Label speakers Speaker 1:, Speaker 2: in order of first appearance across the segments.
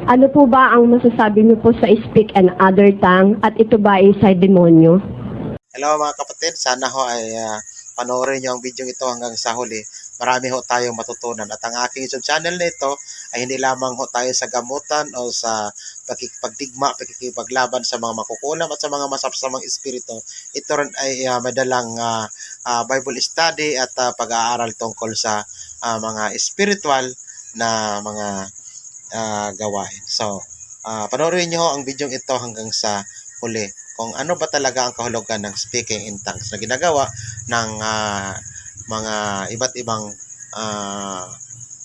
Speaker 1: Ano po ba ang masasabi niyo po sa speak and other tongue at ito ba ay sa demonyo?
Speaker 2: Hello mga kapatid, sana ho ay panoorin nyo ang video ito hanggang sa huli. Marami ho tayong matutunan at ang aking YouTube channel na ito ay hindi lamang ho tayo sa gamutan o sa pagdigma, pagkikipaglaban sa mga makukulam at sa mga masapsamang espiritu. Ito rin ay madalang Bible study at pag-aaral tungkol sa mga spiritual na mga gawain. So, panoorin nyo ang video ito hanggang sa huli kung ano ba talaga ang kahulugan ng speaking in tongues na ginagawa ng mga iba't ibang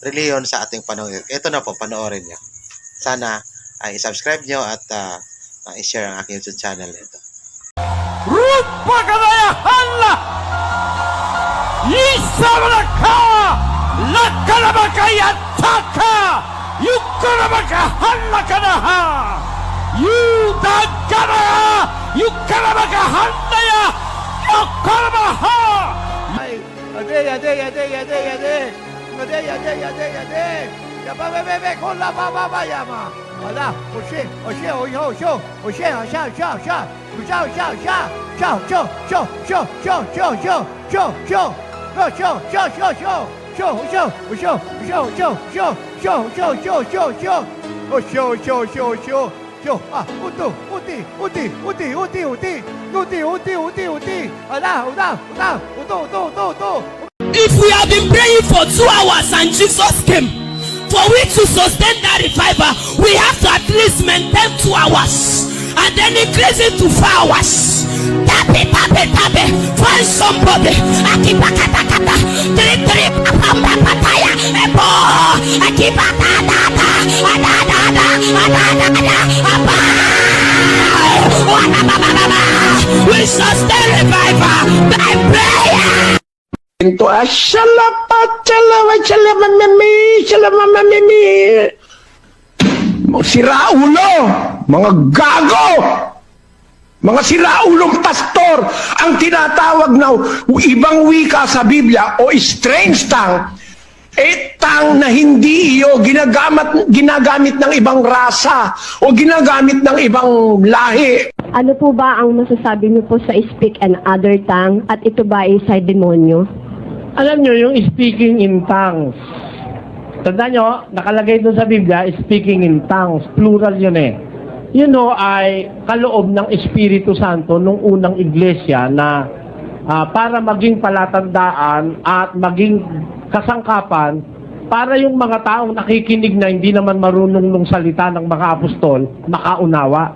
Speaker 2: reliyon sa ating panahon. Ito na po, panoorin nyo. Sana ay subscribe nyo at i-share ang aking YouTube channel ito.
Speaker 3: Rupa kadaya hala Isabraka Lakalabakaya Taka Yukarabaka hala kanaha Yudakana Yukarabaka handaya Yukarabaka Ade Ya ba be con la ba ya ma Ala oye If we have been praying for 2 hours and Jesus came, for we to sustain that revival, we have to at least maintain 2 hours and then increase it to 4 hours. Tap it. Find somebody. Akibakatakata. Trip. Apamapataya. Ebo. Akibatatata. We sustain revival by prayer.
Speaker 4: Ito salamamimi. Siraulo, mga gago, mga siraulong pastor ang tinatawag na ibang wika sa Biblia o strange tongue, tongue na hindi iyo ginagamit ng ibang rasa o ginagamit ng ibang lahi.
Speaker 1: Ano po ba ang masasabi niyo po sa speak and other tongue at ito ba ay sa demonyo?
Speaker 5: Alam nyo, yung speaking in tongues. Tandaan nyo, nakalagay doon sa Biblia, speaking in tongues. Plural yun eh. Yun know, ay kaloob ng Espiritu Santo nung unang iglesia na para maging palatandaan at maging kasangkapan para yung mga taong nakikinig na hindi naman marunong nung salita ng mga apostol, makaunawa.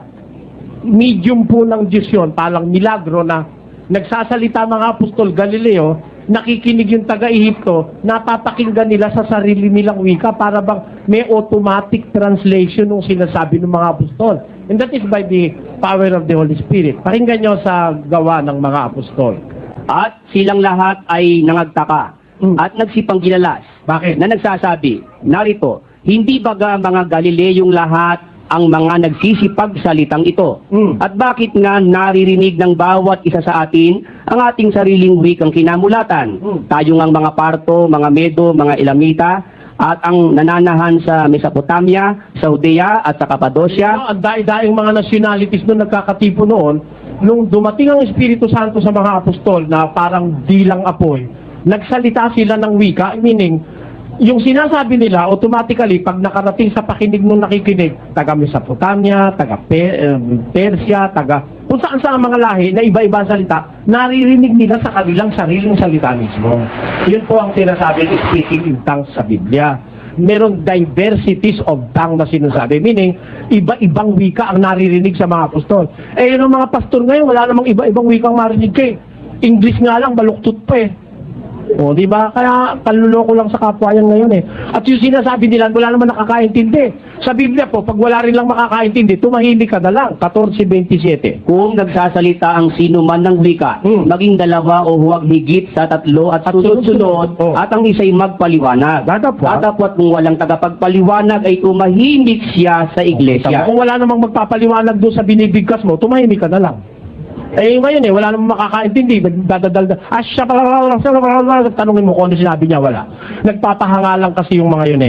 Speaker 5: Medium po ng Diyos yun, palang milagro na nagsasalita mga apostol Galileo, nakikinig yung taga-Ehipto, napapakinggan nila sa sarili nilang wika para bang may automatic translation ng sinasabi ng mga apostol. And that is by the power of the Holy Spirit. Pakinggan nyo sa gawa ng mga apostol.
Speaker 6: At silang lahat ay nangagtaka at nagsipanggilalas.
Speaker 5: Bakit?
Speaker 6: Na nagsasabi, narito, hindi baga mga Galileyong lahat ang mga nagsisipagsalitang ito? At bakit nga naririnig ng bawat isa sa atin ang ating sariling wikang kinamulatan? Tayo ngang mga Parto, mga Medo, mga Elamita, at ang nananahan sa Mesopotamia, sa Judea at sa Cappadocia.
Speaker 5: Ang daing mga nationalities noon nagkakatipo noon, nung dumating ang Espiritu Santo sa mga apostol na parang dilang apoy, nagsalita sila ng wika, meaning, yung sinasabi nila, automatically, pag nakarating sa pakinig nung nakikinig, taga Mesopotamia, taga Persia, taga kung saan sa mga lahi na iba-iba salita, naririnig nila sa kanilang sariling salita mismo. Yun po ang sinasabi ng speaking in tongues sa Biblia. Meron diversities of tongue na sinasabi, meaning, iba-ibang wika ang naririnig sa mga apostol. Eh, yun ang mga pastor ngayon, wala namang iba-ibang wika ang marinig kay. English nga lang, baluktot pa eh. O, di ba? Kaya panluloko lang sa kapwa yan ngayon eh. At yung sinasabi nila, wala naman nakakaintindi. Sa Biblia po, pag wala rin lang makakaintindi, tumahimik ka na lang. 14:27.
Speaker 6: Kung nagsasalita ang sino man ng wika, maging dalawa o huwag higit sa 3 at sunod-sunod, at ang isa'y magpaliwanag. Datapwat kung walang tagapagpaliwanag ay tumahimik siya sa iglesia.
Speaker 5: Kung wala namang magpapaliwanag doon sa binibigkas mo, tumahimik ka na lang. Eh ngayon wala namang makakaintindi. Dadadal, tanungin mo kung ano sinabi niya, wala. Nagpapahanga lang kasi yung mga yun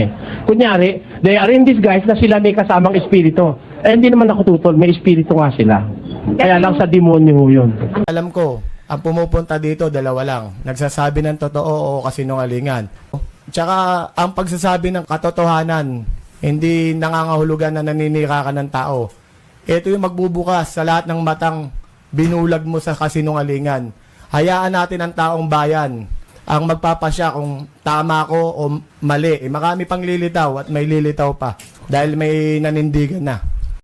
Speaker 5: Kunyari, they are in disguise na sila may kasamang espiritu. Hindi naman ako tutol, may espiritu nga sila. Kaya lang sa demonyo yun.
Speaker 7: Alam ko, ang pumupunta dito, dalawa lang. Nagsasabi ng totoo o kasinungalingan. Tsaka, ang pagsasabi ng katotohanan, hindi nangangahulugan na naninira ka ng tao. Ito yung magbubukas sa lahat ng matang binulag mo sa kasinungalingan. Hayaan natin ang taong bayan ang magpapasya kung tama ko o mali. Marami pang lilitaw at may lilitaw pa dahil may nanindigan na.